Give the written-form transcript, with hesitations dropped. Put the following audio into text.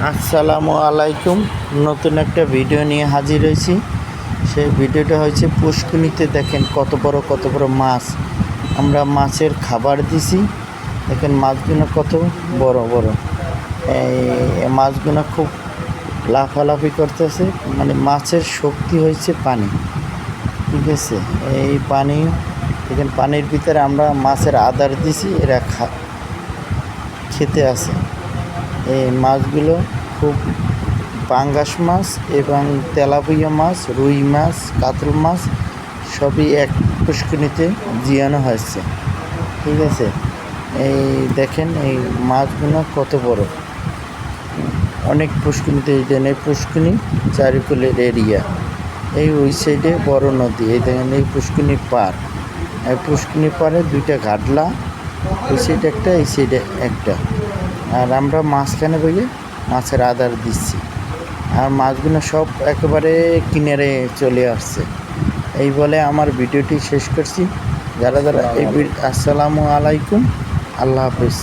আসসালামু আলাইকুম। নতুন একটা ভিডিও নিয়ে হাজির হয়েছি। সেই ভিডিওটা হচ্ছে পুষ্কুনিতে দেখেন কত বড় মাছ। আমরা মাছের খাবার দিছি, দেখেন মাছগুলো কত বড় বড়। এই মাছগুলো খুব লাফালাফি করতেছে, মানে মাছের শক্তি হয়েছে পানি, ঠিক আছে। এই পানি দেখেন, পানির ভিতরে আমরা মাছের আদার দিছি, এরা খেতে আসে। এই মাছগুলো খুব পাঙ্গাস মাছ এবং তেলাপিয়া মাছ, রুই মাছ, কাতল মাছ সবই এক পুষ্করিণীতে জিয়ানো হয়েছে, ঠিক আছে। এই দেখেন এই মাছগুলো কত বড়, অনেক পুষ্করিণীতে। এই দেন এই পুষ্করিণী চারিকুলের এরিয়া, এই ওই সাইডে বড় নদী। এই দেখেন এই পুষ্করিণীর পার, এই পুষ্করিণীর পারে দুইটা ঘাটলা, ওই সাইডে একটা, এই সাইডে একটা। আর আমরা মাঝখানে বইয়ে মাছের আদার দিচ্ছি, আর মাছগুলো সব একেবারে কিনারে চলে আসছে। এই বলে আমার ভিডিওটি শেষ করছি। যারা এই আসসালামু আলাইকুম, আল্লাহ হাফিজ।